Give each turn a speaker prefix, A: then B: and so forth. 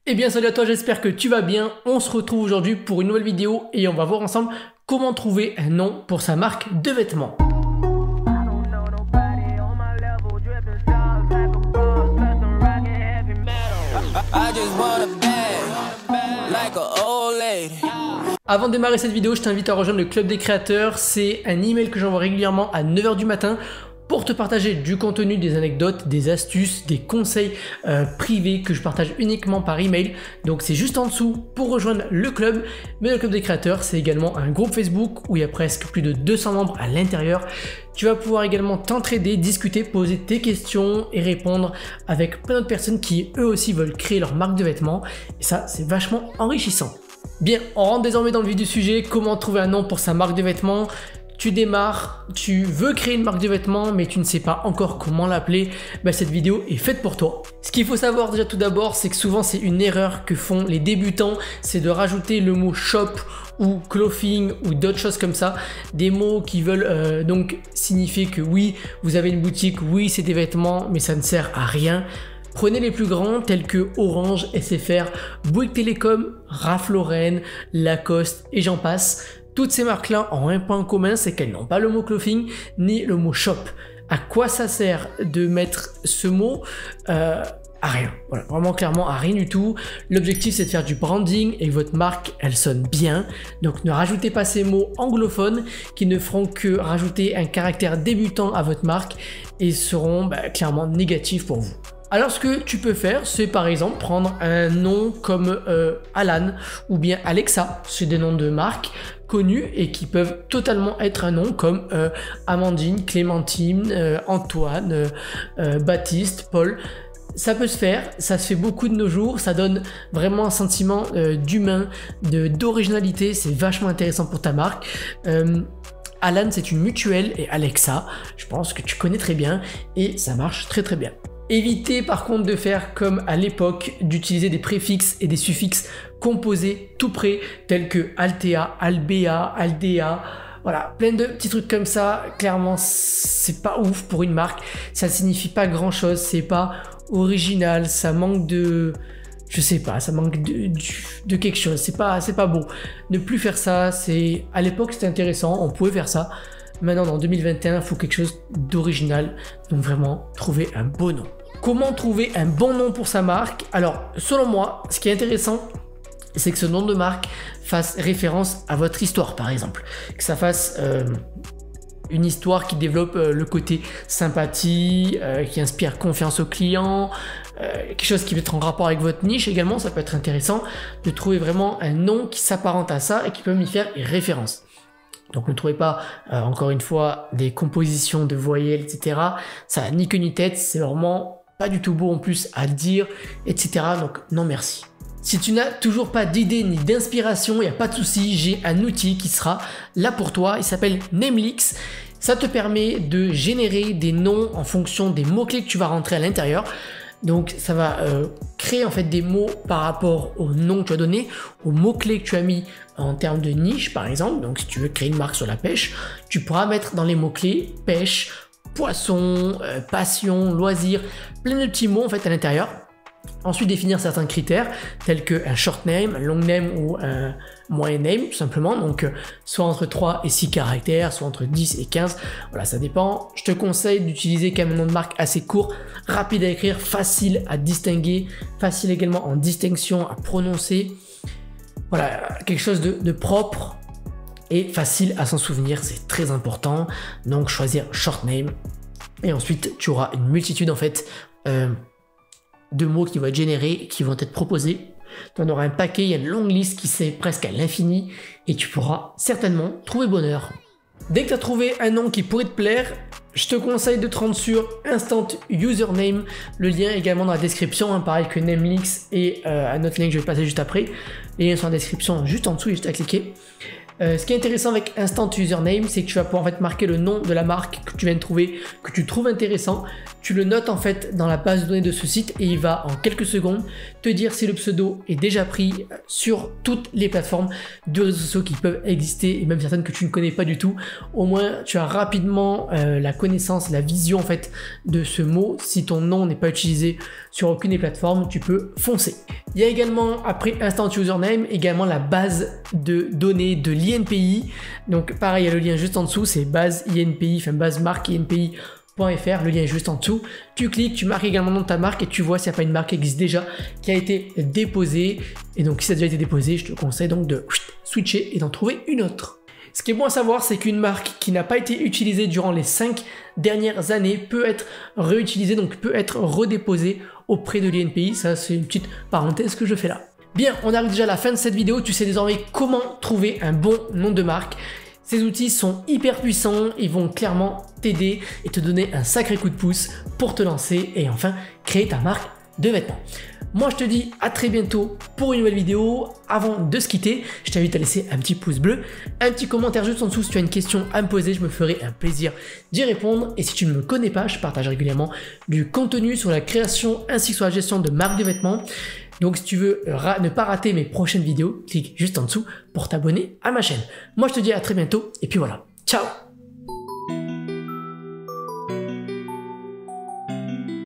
A: Eh bien salut à toi, j'espère que tu vas bien. On se retrouve aujourd'hui pour une nouvelle vidéo et on va voir ensemble comment trouver un nom pour sa marque de vêtements. Avant de démarrer cette vidéo, je t'invite à rejoindre le club des créateurs. C'est un email que j'envoie régulièrement à 9 h du matin pour te partager du contenu, des anecdotes, des astuces, des conseils privés que je partage uniquement par email. Donc c'est juste en dessous pour rejoindre le club. Mais le club des créateurs, c'est également un groupe Facebook où il y a presque plus de 200 membres à l'intérieur. Tu vas pouvoir également t'entraider, discuter, poser tes questions et répondre avec plein d'autres personnes qui eux aussi veulent créer leur marque de vêtements. Et ça, c'est vachement enrichissant. Bien, on rentre désormais dans le vif du sujet. Comment trouver un nom pour sa marque de vêtements? Tu démarres, tu veux créer une marque de vêtements mais tu ne sais pas encore comment l'appeler, cette vidéo est faite pour toi. Ce qu'il faut savoir déjà tout d'abord, c'est que souvent c'est une erreur que font les débutants, c'est de rajouter le mot shop ou clothing ou d'autres choses comme ça, des mots qui veulent donc signifier que oui, vous avez une boutique, oui c'est des vêtements mais ça ne sert à rien. Prenez les plus grands tels que Orange, SFR, Bouygues Télécom, Ralph Lauren, Lacoste et j'en passe. Toutes ces marques-là ont un point commun, c'est qu'elles n'ont pas le mot clothing ni le mot shop. À quoi ça sert de mettre ce mot à rien, voilà, vraiment clairement à rien du tout. L'objectif c'est de faire du branding et que votre marque elle sonne bien. Donc ne rajoutez pas ces mots anglophones qui ne feront que rajouter un caractère débutant à votre marque et seront clairement négatifs pour vous. Alors ce que tu peux faire, c'est par exemple prendre un nom comme Alan ou bien Alexa, c'est des noms de marques connus et qui peuvent totalement être un nom comme Amandine, Clémentine, Antoine, Baptiste, Paul. Ça peut se faire, ça se fait beaucoup de nos jours, ça donne vraiment un sentiment d'humain, d'originalité, c'est vachement intéressant pour ta marque. Alan c'est une mutuelle et Alexa, je pense que tu connais très bien et ça marche très très bien. Évitez par contre de faire comme à l'époque, d'utiliser des préfixes et des suffixes composés tout près, tels que Altea, Albea, Aldea, voilà, plein de petits trucs comme ça. Clairement, c'est pas ouf pour une marque, ça signifie pas grand chose, c'est pas original, ça manque de... je sais pas, ça manque de quelque chose, c'est pas beau. Ne plus faire ça, c'est... à l'époque c'était intéressant, on pouvait faire ça. Maintenant, en 2021, il faut quelque chose d'original. Donc vraiment, trouver un beau nom. Comment trouver un bon nom pour sa marque? Alors, selon moi, ce qui est intéressant, c'est que ce nom de marque fasse référence à votre histoire, par exemple. Que ça fasse une histoire qui développe le côté sympathie, qui inspire confiance aux clients, quelque chose qui peut être en rapport avec votre niche également. Ça peut être intéressant de trouver vraiment un nom qui s'apparente à ça et qui peut y faire référence. Donc ne trouvez pas, encore une fois, des compositions de voyelles, etc. Ça n'a ni queue ni tête, c'est vraiment pas du tout beau en plus à dire, etc. Donc non merci. Si tu n'as toujours pas d'idée ni d'inspiration, il n'y a pas de souci, j'ai un outil qui sera là pour toi, il s'appelle Namelix. Ça te permet de générer des noms en fonction des mots-clés que tu vas rentrer à l'intérieur. Donc ça va créer en fait des mots par rapport au nom que tu as donné, aux mots-clés que tu as mis en termes de niche par exemple. Donc si tu veux créer une marque sur la pêche, tu pourras mettre dans les mots-clés pêche, poisson, passion, loisir, plein de petits mots en fait à l'intérieur. Ensuite définir certains critères tels qu'un short name, un long name ou un moyen name tout simplement, donc soit entre 3 et 6 caractères, soit entre 10 et 15, voilà ça dépend. Je te conseille d'utiliser quand même un nom de marque assez court, rapide à écrire, facile à distinguer, facile également en distinction à prononcer, voilà quelque chose de propre et facile à s'en souvenir, c'est très important. Donc choisir short name et ensuite tu auras une multitude en fait de mots qui vont être générés, qui vont être proposés. Tu en auras un paquet, il y a une longue liste qui c'est presque à l'infini et tu pourras certainement trouver bonheur. Dès que tu as trouvé un nom qui pourrait te plaire, je te conseille de te rendre sur Instant Username. Le lien est également dans la description, pareil que Namelix et un autre lien que je vais passer juste après. Les liens sont en description juste en dessous, il y a juste à cliquer. Ce qui est intéressant avec Instant Username, c'est que tu vas pouvoir en fait marquer le nom de la marque que tu viens de trouver, que tu trouves intéressant. Tu le notes en fait dans la base de données de ce site et il va en quelques secondes te dire si le pseudo est déjà pris sur toutes les plateformes de réseaux sociaux qui peuvent exister et même certaines que tu ne connais pas du tout. Au moins tu as rapidement la connaissance, la vision en fait de ce mot. Si ton nom n'est pas utilisé sur aucune des plateformes, tu peux foncer. Il y a également après Instant Username également la base de données de l'INPI. Donc pareil, il y a le lien juste en dessous, c'est base INPI, enfin base marque INPI.fr, le lien est juste en dessous. Tu cliques, tu marques également le nom de ta marque et tu vois s'il n'y a pas une marque qui existe déjà, qui a été déposée. Et donc si ça a déjà été déposé, je te conseille donc de switcher et d'en trouver une autre. Ce qui est bon à savoir, c'est qu'une marque qui n'a pas été utilisée durant les 5 dernières années peut être réutilisée, donc peut être redéposée auprès de l'INPI. Ça, c'est une petite parenthèse que je fais là. Bien, on arrive déjà à la fin de cette vidéo. Tu sais désormais comment trouver un bon nom de marque. Ces outils sont hyper puissants, ils vont clairement t'aider et te donner un sacré coup de pouce pour te lancer et enfin créer ta marque de vêtements. Moi je te dis à très bientôt pour une nouvelle vidéo. Avant de se quitter, je t'invite à laisser un petit pouce bleu, un petit commentaire juste en dessous si tu as une question à me poser, je me ferai un plaisir d'y répondre. Et si tu ne me connais pas, je partage régulièrement du contenu sur la création ainsi que sur la gestion de marques de vêtements. Donc si tu veux ne pas rater mes prochaines vidéos, clique juste en dessous pour t'abonner à ma chaîne. Moi je te dis à très bientôt et puis voilà, ciao!